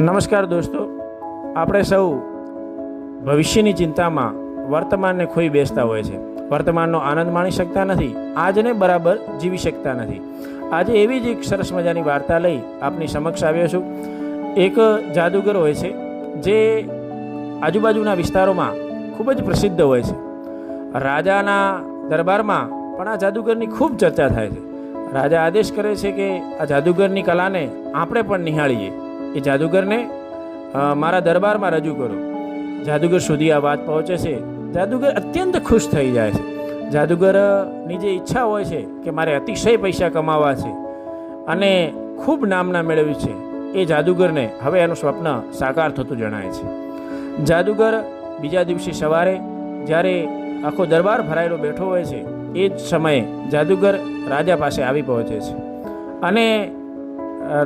નમસ્કાર દોસ્તો, આપણે સૌ ભવિષ્યની ચિંતામાં વર્તમાનને ખોઈ બેસતા હોય છે. વર્તમાનનો આનંદ માણી શકતા નથી, આજને બરાબર જીવી શકતા નથી. આજે એવી જ એક સરસ મજાની વાર્તા લઈ આપની સમક્ષ આવ્યો છું. એક જાદુગર હોય છે જે આજુબાજુના વિસ્તારોમાં ખૂબ જ પ્રસિદ્ધ હોય છે. રાજાના દરબારમાં પણ આ જાદુગરની ખૂબ ચર્ચા થાય છે. રાજા આદેશ કરે છે કે આ જાદુગરની કલાને આપણે પણ નિહાળીએ, એ જાદુગરને મારા દરબારમાં રજૂ કરો. જાદુગર સુધી આ વાત પહોંચે છે. જાદુગર અત્યંત ખુશ થઈ જાય છે. જાદુગરની જે ઈચ્છા હોય છે કે મારે અતિશય પૈસા કમાવા છે અને ખૂબ નામના મેળવ્યું છે, એ જાદુગરને હવે એનું સ્વપ્ન સાકાર થતું જણાય છે. જાદુગર બીજા દિવસે સવારે જ્યારે આખો દરબાર ભરાયેલો બેઠો હોય છે, એ જ સમયે જાદુગર રાજા પાસે આવી પહોંચે છે અને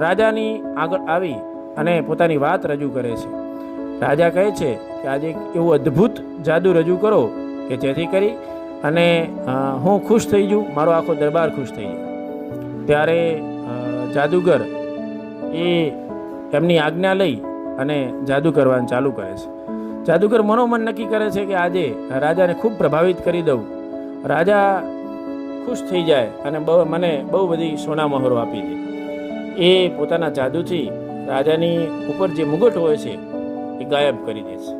રાજાની આગળ આવી અને પોતાની વાત રજૂ કરે છે. રાજા કહે છે કે આજે એક એવું અદ્ભુત જાદુ રજૂ કરો કે જેથી કરી અને હું ખુશ થઈ જાઉં, મારો આખો દરબાર ખુશ થઈ જાય. ત્યારે જાદુગર એ એમની આજ્ઞા લઈ અને જાદુ કરવાનું ચાલુ કરે છે. જાદુગર મનોમન નક્કી કરે છે કે આજે રાજાને ખૂબ પ્રભાવિત કરી દઉં, રાજા ખુશ થઈ જાય અને મને બહુ બધી સોના મહોરો આપી દે. એ પોતાના જાદુથી રાજાની ઉપર જે મુગટ હોય છે એ ગાયબ કરી દે છે.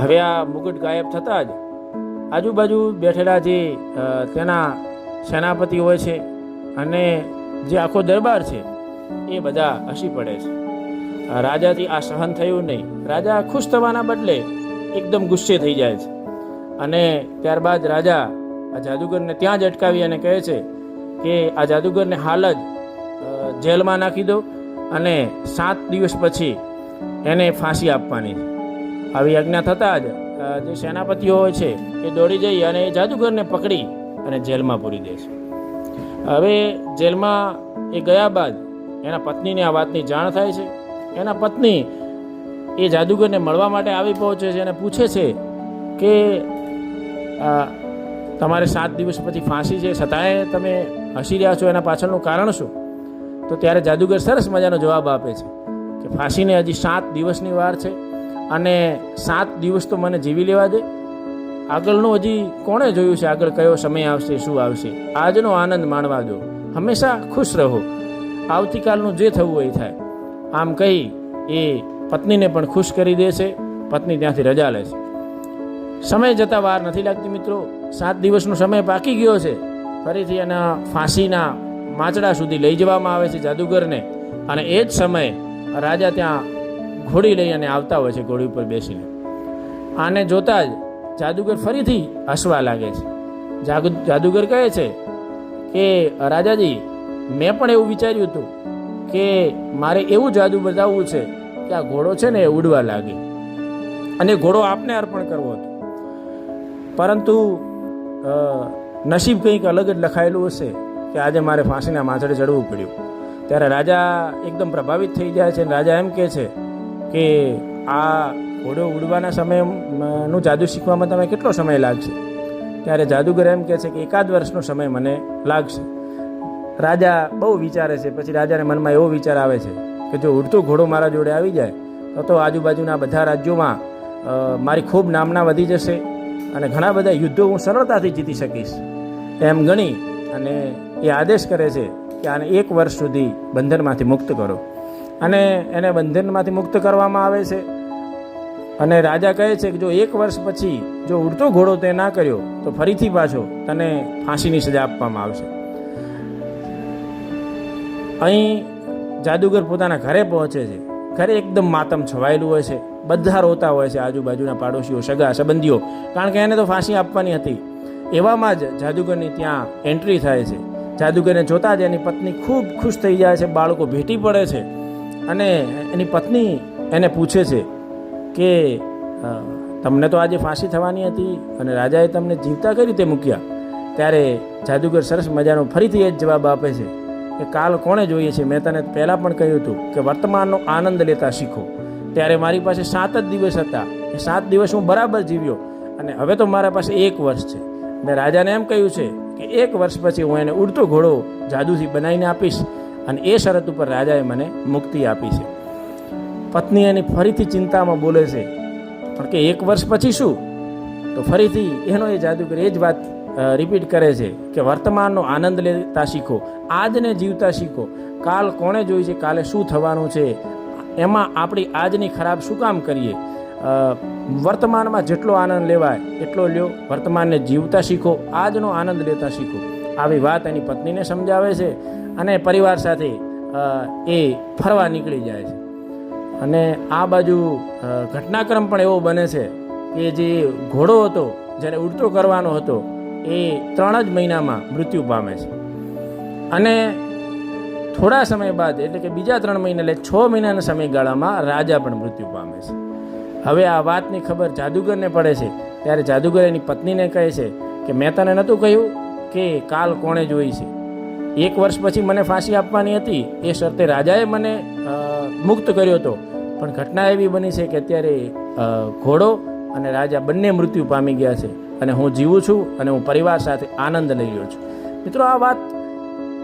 હવે આ મુગટ ગાયબ થતાં જ આજુબાજુ બેઠેલા જે તેના સેનાપતિ હોય છે અને જે આખો દરબાર છે એ બધા હસી પડે છે. રાજાથી આ સહન થયું નહીં. રાજા ખુશ થવાના બદલે એકદમ ગુસ્સે થઈ જાય છે અને ત્યારબાદ રાજા આ જાદુગરને ત્યાં જ અટકાવી અને કહે છે કે આ જાદુગરને હાલ જ જેલમાં નાખી દો અને 7 દિવસ પછી એને ફાંસી આપવાની છે. આવી આજ્ઞા થતાં જ જે સેનાપતિઓ હોય છે એ દોડી જઈ અને એ જાદુગરને પકડી અને જેલમાં પૂરી દે છે. હવે જેલમાં એ ગયા બાદ એના પત્નીને આ વાતની જાણ થાય છે. એના પત્ની એ જાદુગરને મળવા માટે આવી પહોંચે છે અને પૂછે છે કે તમારે 7 દિવસ પછી ફાંસી છે, છતાંય તમે હસી રહ્યા છો, એના પાછળનું કારણ શું? તો ત્યારે જાદુગર સરસ મજાનો જવાબ આપે છે કે ફાંસીને હજી 7 દિવસની વાર છે અને 7 દિવસ તો મને જીવી લેવા દે. આગળનું હજી કોણે જોયું છે, આગળ કયો સમય આવશે, શું આવશે? આજનો આનંદ માણવા દો, હંમેશા ખુશ રહો, આવતીકાલનું જે થવું હોય થાય. આમ કહી એ પત્નીને પણ ખુશ કરી દે છે. પત્ની ત્યાંથી રજા લે છે. સમય જતાં વાર નથી લાગતી મિત્રો. 7 દિવસનો સમય પાકી ગયો છે. ફરીથી એના ફાંસીના માંચડા સુધી લઈ જવામાં આવે છે જાદુગરને અને એ જ સમયે રાજા ત્યાં ઘોડી લઈ અને આવતા હોય છે, ઘોડી ઉપર બેસીને. આને જોતા જ જાદુગર ફરીથી હસવા લાગે છે. જાદુગર કહે છે કે રાજાજી, મેં પણ એવું વિચાર્યું હતું કે મારે એવું જાદુ બતાવવું છે કે આ ઘોડો છે ને એ ઉડવા લાગે અને ઘોડો આપને અર્પણ કરવો હતો, પરંતુ નસીબ કંઈક અલગ જ લખાયેલું હશે કે આજે મારે ફાંસીના માથડે ચડવું પડ્યું. ત્યારે રાજા એકદમ પ્રભાવિત થઈ જાય છે અને રાજા એમ કહે છે કે આ ઘોડો ઉડવાના સમયનું જાદુ શીખવામાં તમે કેટલો સમય લાગશે? ત્યારે જાદુગર એમ કહે છે કે 1 વર્ષનો સમય મને લાગશે. રાજા બહુ વિચારે છે. પછી રાજાને મનમાં એવો વિચાર આવે છે કે જો ઉડતો ઘોડો મારા જોડે આવી જાય તો આજુબાજુના બધા રાજ્યોમાં મારી ખૂબ નામના વધી જશે અને ઘણા બધા યુદ્ધો હું સરળતાથી જીતી શકીશ. એમ ગણી અને એ આદેશ કરે છે કે આને 1 વર્ષ સુધી બંધનમાંથી મુક્ત કરો અને એને બંધનમાંથી મુક્ત કરવામાં આવે છે. અને રાજા કહે છે કે જો 1 વર્ષ પછી જો ઉડતો ઘોડો તે ના કર્યો તો ફરીથી પાછો તને ફાંસીની સજા આપવામાં આવશે. અહીં જાદુગર પોતાના ઘરે પહોંચે છે. ઘરે એકદમ માતમ છવાયેલું હોય છે. બધા રોતા હોય છે, આજુબાજુના પાડોશીઓ, સગા સંબંધીઓ, કારણ કે એને તો ફાંસી આપવાની હતી. એવામાં જ જાદુગરની ત્યાં એન્ટ્રી થાય છે. જાદુગરને જોતાં જ એની પત્ની ખૂબ ખુશ થઈ જાય છે. બાળકો ભેટી પડે છે અને એની પત્ની એને પૂછે છે કે તમને તો આજે ફાંસી થવાની હતી અને રાજાએ તમને જીવતા કઈ રીતે મૂક્યા? ત્યારે જાદુગર સરસ મજાનો ફરીથી એ જ જવાબ આપે છે કે કાલ કોણે જોઈએ છે? મેં તને પહેલાં પણ કહ્યું હતું કે વર્તમાનનો આનંદ લેતા શીખો. ત્યારે મારી પાસે 7 જ દિવસ હતા. એ 7 દિવસ હું બરાબર જીવ્યો અને હવે તો મારા પાસે 1 વર્ષ છે. મેં રાજાને એમ કહ્યું છે કે 1 વર્ષ પછી હું એને ઉડતો ઘોડો જાદુથી બનાવીને આપીશ અને એ શરત ઉપર રાજાએ મને મુક્તિ આપી છે. પત્ની એની ફરીથી ચિંતામાં બોલે છે, પણ કે 1 વર્ષ પછી શું? તો ફરીથી એનો એ જાદુગર એ જ વાત રિપીટ કરે છે કે વર્તમાનનો આનંદ લેતા શીખો, આજને જીવતા શીખો. કાલ કોણે જોઈ છે, કાલે શું થવાનું છે, એમાં આપણી આજની ખરાબ શું કામ કરીએ? વર્તમાનમાં જેટલો આનંદ લેવાય એટલો લ્યો, વર્તમાનને જીવતા શીખો, આજનો આનંદ લેતા શીખો. આવી વાત એની પત્નીને સમજાવે છે અને પરિવાર સાથે એ ફરવા નીકળી જાય છે. અને આ બાજુ ઘટનાક્રમ પણ એવો બને છે કે જે ઘોડો હતો, જ્યારે ઉડતો કરવાનો હતો, એ 3 જ મહિનામાં મૃત્યુ પામે છે. અને થોડા સમય બાદ એટલે કે બીજા 3 મહિના એટલે 6 મહિનાના સમયગાળામાં રાજા પણ મૃત્યુ પામે છે. હવે આ વાતની ખબર જાદુગરને પડે છે. ત્યારે જાદુગર એની પત્નીને કહે છે કે મેં તને નહોતું કહ્યું કે કાલ કોણે જોઈ છે? 1 વર્ષ પછી મને ફાંસી આપવાની હતી, એ શરતે રાજાએ મને મુક્ત કર્યો હતો, પણ ઘટના એવી બની છે કે અત્યારે ઘોડો અને રાજા બંને મૃત્યુ પામી ગયા છે અને હું જીવું છું અને હું પરિવાર સાથે આનંદ લઈ રહ્યો છું. મિત્રો, આ વાત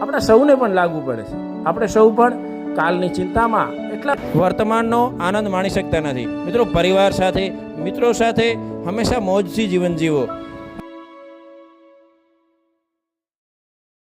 આપણા સૌને પણ લાગુ પડે છે. આપણે સૌ પણ કાલની ચિંતામાં એટલા વર્તમાનનો આનંદ માણી શકતા નથી. મિત્રો, પરિવાર સાથે, મિત્રો સાથે હંમેશા મોજથી જીવન જીવો.